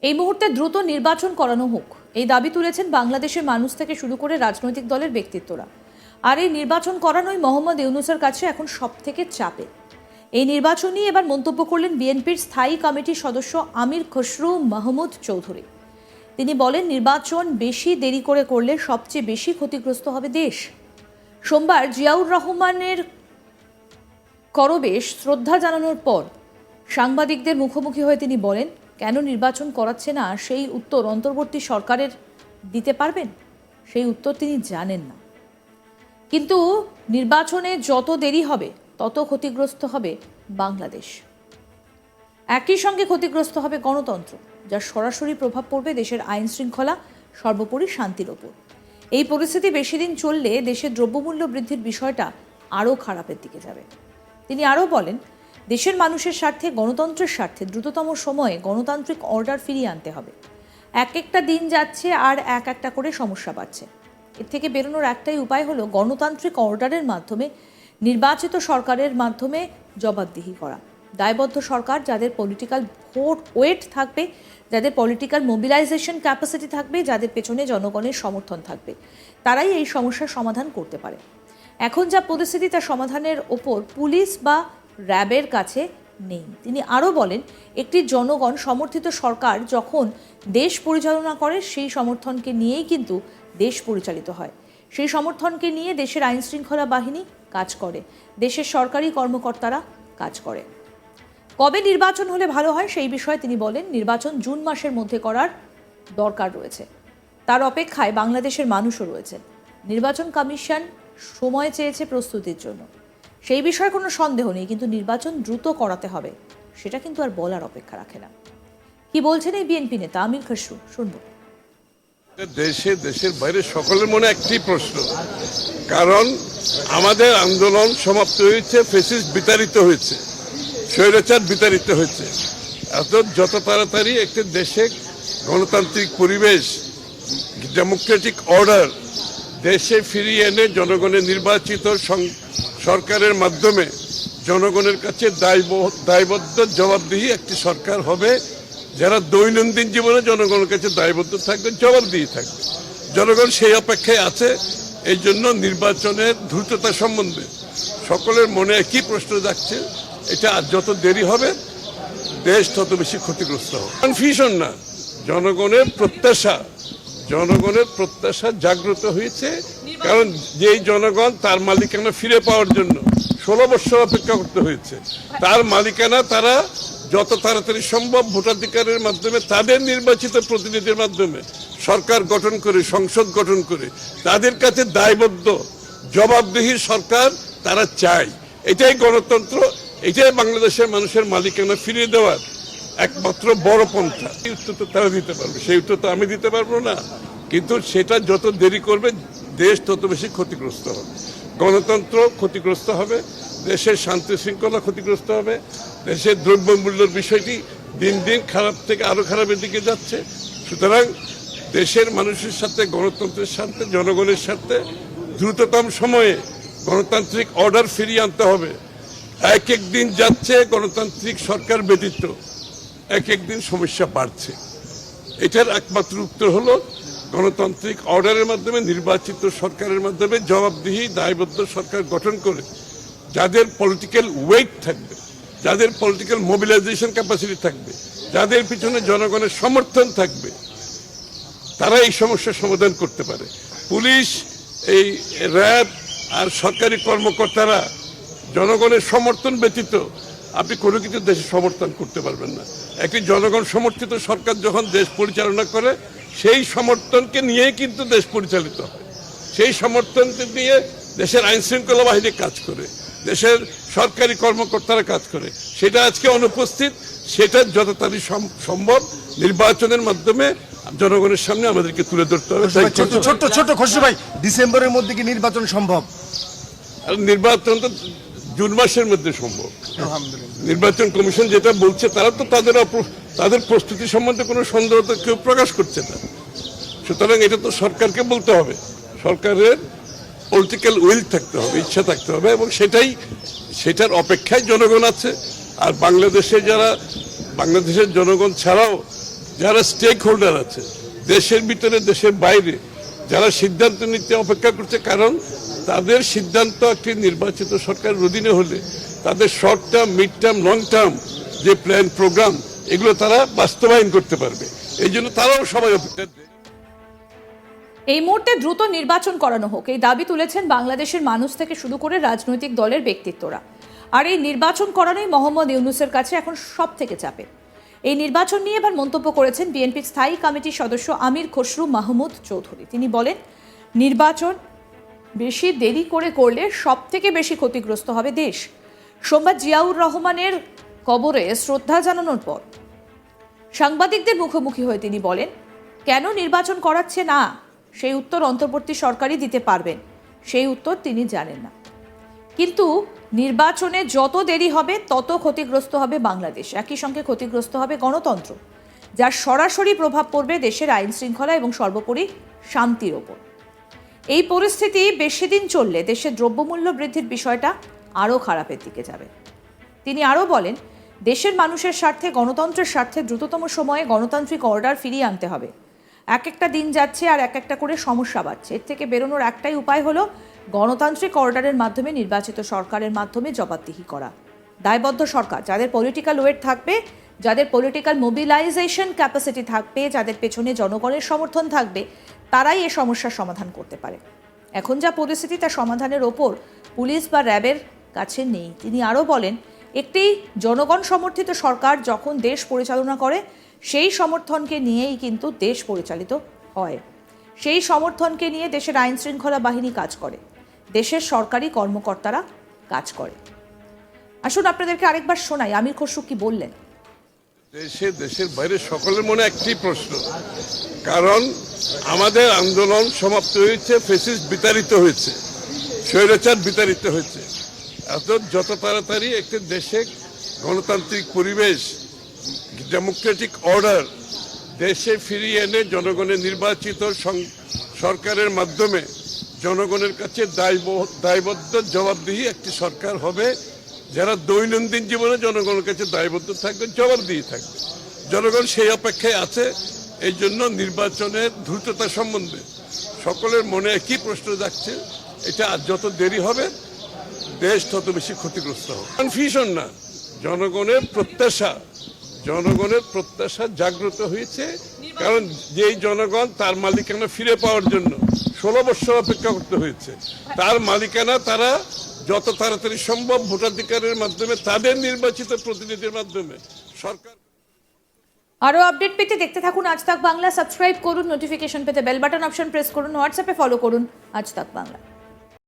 এই মুহূর্তে দ্রুত নির্বাচন করানো হোক, এই দাবি তুলেছেন বাংলাদেশের মানুষ থেকে শুরু করে রাজনৈতিক দলের ব্যক্তিত্বরা। আর এই নির্বাচন করানোই মোহাম্মদ ইউনূসের কাছে এখন সবথেকে চাপে। এই নির্বাচন নিয়ে এবার মন্তব্য করলেন বিএনপির স্থায়ী কমিটির সদস্য আমির খসরু মাহমুদ চৌধুরী। তিনি বলেন, নির্বাচন বেশি দেরি করে করলে সবচেয়ে বেশি ক্ষতিগ্রস্ত হবে দেশ। সোমবার জিয়াউর রহমানের করবেশ শ্রদ্ধা জানানোর পর সাংবাদিকদের মুখোমুখি হয়ে তিনি বলেন, কেন নির্বাচন করাচ্ছে না সেই উত্তর অন্তর্বর্তী সরকারের দিতে পারবেন, সেই উত্তর তিনি জানেন না। কিন্তু নির্বাচনে যত দেরি হবে তত ক্ষতিগ্রস্ত হবে বাংলাদেশ। একই সঙ্গে ক্ষতিগ্রস্ত হবে গণতন্ত্র, যার সরাসরি প্রভাব পড়বে দেশের আইন শৃঙ্খলা, সর্বোপরি শান্তির ওপর। এই পরিস্থিতি বেশি দিন চললে দেশের দ্রব্যমূল্য বৃদ্ধির বিষয়টা আরও খারাপের দিকে যাবে। তিনি আরও বলেন, দেশের মানুষের স্বার্থে, গণতন্ত্রের স্বার্থে দ্রুততম সময়ে গণতান্ত্রিক অর্ডার ফিরিয়ে আনতে হবে। একটা দিন যাচ্ছে আর একটা করে সমস্যা বাড়ছে। এর থেকে বেরোনোর একটাই উপায় হলো গণতান্ত্রিক অর্ডারের মাধ্যমে নির্বাচিত সরকারের মাধ্যমে জবাবদিহি করা। দায়বদ্ধ সরকার, যাদের পলিটিক্যাল ওয়েট থাকবে, যাদের পলিটিক্যাল মোবিলাইজেশন ক্যাপাসিটি থাকবে, যাদের পেছনে জনগণের সমর্থন থাকবে, তারাই এই সমস্যার সমাধান করতে পারে। এখন যা পরিস্থিতি, তা সমাধানের ওপর পুলিশ বা র্যাবের কাছে নেই। তিনি আরও বলেন, একটি জনগণ সমর্থিত সরকার যখন দেশ পরিচালনা করে, সেই সমর্থনকে নিয়েই কিন্তু দেশ পরিচালিত হয়। সেই সমর্থনকে নিয়ে দেশের আইন শৃঙ্খলা বাহিনী কাজ করে, দেশের সরকারি কর্মকর্তারা কাজ করে। কবে নির্বাচন হলে ভালো হয় সেই বিষয়ে তিনি বলেন, নির্বাচন জুন মাসের মধ্যে করার দরকার রয়েছে। তার অপেক্ষায় বাংলাদেশের মানুষও রয়েছে। নির্বাচন কমিশন সময় চেয়েছে প্রস্তুতির জন্য, সেই বিষয়ে কোনো সন্দেহ নেই, কিন্তু নির্বাচন দ্রুত করাতে হবে, সেটা কিন্তু আর বলার অপেক্ষা রাখে না। কি বলছেন এই বিএনপি নেতা আমির খসরু, শুনবো। দেশের বাইরে সকলের মনে একটি প্রশ্ন, কারণ আমাদের আন্দোলন সমাপ্ত হয়েছে, ফ্যাসিস্ট বিতাড়িত হয়েছে, স্বৈরাচার বিতাড়িত হয়েছে। যত তাড়াতাড়ি একটি দেশে গণতান্ত্রিক পরিবেশ, ডেমোক্রেটিক অর্ডার দেশে ফিরিয়ে এনে জনগণের নির্বাচিত সরকারের মাধ্যমে জনগণের কাছে দায়বদ্ধ জবাবদিহি একটি সরকার হবে, যারা দৈনন্দিন জীবনে জনগণের কাছে দায়বদ্ধ থাকবে, জবাবদিহি থাকবে। জনগণ সেই অপেক্ষায় আছে। এই জন্য নির্বাচনের দ্রুততা সম্বন্ধে সকলের মনে একই প্রশ্ন যাচ্ছে, এটা যত দেরি হবে দেশ তত বেশি ক্ষতিগ্রস্ত হবে। কনফিউশন না, জনগণের প্রত্যাশা জাগ্রত হয়েছে। কারণ যেই জনগণ তার মালিকানা ফিরে পাওয়ার জন্য 16 বছর অপেক্ষা করতে হয়েছে, তার মালিকানা তারা যত তাড়াতাড়ি সম্ভব ভোটাধিকারের মাধ্যমে, তাদের নির্বাচিত প্রতিনিধির মাধ্যমে সরকার গঠন করে, সংসদ গঠন করে তাদের কাছে দায়বদ্ধ জবাবদিহির সরকার তারা চায়। এটাই গণতন্ত্র, এটাই বাংলাদেশের মানুষের মালিকানা ফিরিয়ে দেওয়ার একমাত্র বড় পন্থা। এই উত্তর তো তারা দিতে পারবে, সেই উত্তর তো আমি দিতে পারবো না। কিন্তু সেটা যত দেরি করবে দেশ তত বেশি ক্ষতিগ্রস্ত হবে, গণতন্ত্র ক্ষতিগ্রস্ত হবে, দেশের শান্তি শৃঙ্খলা ক্ষতিগ্রস্ত হবে, দেশের দ্রব্যমূল্যের বিষয়টি দিন দিন খারাপ থেকে আরো খারাপের দিকে যাচ্ছে। সুতরাং দেশের মানুষের সাথে, গণতন্ত্রের সাথে, জনগণের সাথে দ্রুততম সময়ে গণতান্ত্রিক অর্ডার ফিরিয়ে আনতে হবে। এক দিন যাচ্ছে গণতান্ত্রিক সরকার ব্যতীত, এক দিন সমস্যা বাড়ছে। এটার একমাত্র উত্তর হলো গণতান্ত্রিক অর্ডারের মাধ্যমে, নির্বাচিত সরকারের মাধ্যমে জবাবদিহি দায়বদ্ধ সরকার গঠন করে যাদের পলিটিক্যাল ওয়েট থাকবে, যাদের পলিটিক্যাল মোবিলাইজেশন ক্যাপাসিটি থাকবে, যাদের পিছনে জনগণের সমর্থন থাকবে, তারা এই সমস্যার সমাধান করতে পারে। পুলিশ, এই র্যাব আর সরকারি কর্মকর্তারা জনগণের সমর্থন ব্যতীত আপনি কোনো কিছু দেশে সমর্থন করতে পারবেন না। একটি জনগণ সমর্থিত সরকার যখন দেশ পরিচালনা করে, সেই সমর্থনকে নিয়েই কিন্তু দেশ পরিচালিত হয়। সেই সমর্থনকে নিয়ে দেশের আইন শৃঙ্খলা বাহিনী কাজ করে, দেশের সরকারি কর্মকর্তারা কাজ করে। সেটা আজকে অনুপস্থিত। সেটা যত তাড়াতাড়ি সম্ভব নির্বাচনের মাধ্যমে জনগণের সামনে আমাদেরকে তুলে ধরতে হবে। ছোট্ট খসরু ভাই, ডিসেম্বরের মধ্যে কি নির্বাচন সম্ভব? নির্বাচন তো জুন মাসের মধ্যে সম্ভব। নির্বাচন কমিশন যেটা বলছে, তারা তো তাদের প্রস্তুতি সম্বন্ধে কোনো সন্দেহ তো কেউ প্রকাশ করছে না। সুতরাং এটা তো সরকারকে বলতে হবে, সরকারের পলিটিক্যাল উইল থাকতে হবে, ইচ্ছা থাকতে হবে, এবং সেটার অপেক্ষায় জনগণ আছে। আর বাংলাদেশের জনগণ ছাড়াও যারা স্টেক হোল্ডার আছে দেশের ভিতরে দেশের বাইরে, যারা সিদ্ধান্ত নিতে অপেক্ষা করছে, কারণ তাদের সিদ্ধান্ত একটি নির্বাচিত সরকারের অধীনে হলে তাদের short term, mid term, long term যে প্ল্যান প্রোগ্রাম, এগুলো তারা বাস্তবায়ন করতে পারবে। এই জন্য তারাও সবাই অপেক্ষা। এই মুহূর্তে দ্রুত নির্বাচন করানো হোক, এই দাবি তুলেছেন বাংলাদেশের মানুষ থেকে শুরু করে রাজনৈতিক দলের ব্যক্তিত্বরা। আর এই নির্বাচন করানোই মোহাম্মদ ইউনূসের কাছে এখন সব থেকে চাপে। এই নির্বাচন নিয়ে এবার মন্তব্য করেছেন বিএনপির স্থায়ী কমিটির সদস্য আমির খসরু মাহমুদ চৌধুরী। তিনি বলেন, নির্বাচন বেশি দেরি করলে সব থেকে বেশি ক্ষতিগ্রস্ত হবে দেশ। সোমবার জিয়াউর রহমানের কবরে শ্রদ্ধা জানানোর পর সাংবাদিকদের মুখোমুখি হয়ে তিনি বলেন, কেন নির্বাচন করাচ্ছে না সেই উত্তর অন্তর্বর্তী সরকারই দিতে পারবেন, সেই উত্তর তিনি জানেন না। কিন্তু নির্বাচনে যত দেরি হবে তত ক্ষতিগ্রস্ত হবে বাংলাদেশ, একই সঙ্গে ক্ষতিগ্রস্ত হবে গণতন্ত্র, যার সরাসরি প্রভাব পড়বে দেশের আইন শৃঙ্খলা এবং সর্বোপরি শান্তির ওপর। এই পরিস্থিতি বেশি দিন চললে দেশের দ্রব্যমূল্য বৃদ্ধির বিষয়টা আরও খারাপের দিকে যাবে। তিনি আরও বলেন, দেশের মানুষের স্বার্থে, গণতন্ত্রের স্বার্থে দ্রুততম সময়ে গণতান্ত্রিক অর্ডার ফিরিয়ে আনতে হবে। এক একটা দিন যাচ্ছে আর এক একটা করে সমস্যা বাড়ছে। এর থেকে বেরোনোর একটাই উপায় হলো গণতান্ত্রিক অর্ডারের মাধ্যমে নির্বাচিত সরকারের মাধ্যমে জবাবদিহি করা। দায়বদ্ধ সরকার, যাদের পলিটিক্যাল ওয়েট থাকবে, যাদের পলিটিক্যাল মোবিলাইজেশন ক্যাপাসিটি থাকবে, যাদের পেছনে জনগণের সমর্থন থাকবে, তারাই এ সমস্যার সমাধান করতে পারে। এখন যা পরিস্থিতি, তা সমাধানের ওপর পুলিশ বা র্যাবের কাছে নেই। তিনি আরও বলেন, একটি জনগণ সমর্থিত সরকার যখন দেশ পরিচালনা করে, সেই সমর্থনকে নিয়েই কিন্তু দেশ পরিচালিত হয়। সেই সমর্থনকে নিয়ে দেশের আইন শৃঙ্খলা বাহিনী কাজ করে, দেশের সরকারি কর্মকর্তারা কাজ করে। আসুন আপনাদেরকে আরেকবার শোনাই আমির খসরু কি বললেন। দেশের বাইরে সকলের মনে একটি প্রশ্ন, কারণ আমাদের আন্দোলন সমাপ্ত হয়েছে, ফ্যাসিস্ট বিতাড়িত হয়েছে, স্বৈরাচার বিতাড়িত হয়েছে। যত তাড়াতাড়ি একটি দেশে গণতান্ত্রিক পরিবেশ, ডেমোক্রেটিক অর্ডার দেশে ফিরিয়ে এনে জনগণের নির্বাচিত সরকারের মাধ্যমে জনগণের কাছে দায়বদ্ধ জবাবদিহি একটি সরকার হবে, যারা দৈনন্দিন জীবনে জনগণের কাছে দায়বদ্ধ থাকবে, জবাবদিহি থাকবে। জনগণ সেই অপেক্ষায় আছে। এই জন্য নির্বাচনের দ্রুততা সম্বন্ধে সকলের মনে একই প্রশ্ন যাচ্ছে, এটা যত দেরি হবে দেশ তত বেশি ক্ষতিগ্রস্ত হবে। কনফিউশন না, জনগণের প্রত্যাশা জাগ্রত হয়েছে, কারণ যেই জনগণ তার মালিকানা ফিরে পাওয়ার জন্য 16 বছর অপেক্ষা করতে হয়েছে, তার মালিকানা তারা যত তাড়াতাড়ি সম্ভব ভোটাধিকারের মাধ্যমে, তাদের নির্বাচিত প্রতিনিধির মাধ্যমে সরকার। আরও আপডেট পেতে দেখতে থাকুন আজ তাক বাংলা। সাবস্ক্রাইব করুন, নোটিফিকেশন পেতে বেল বাটন অপশন প্রেস করুন, হোয়াটসঅ্যাপে ফলো করুন আজ তাক বাংলা।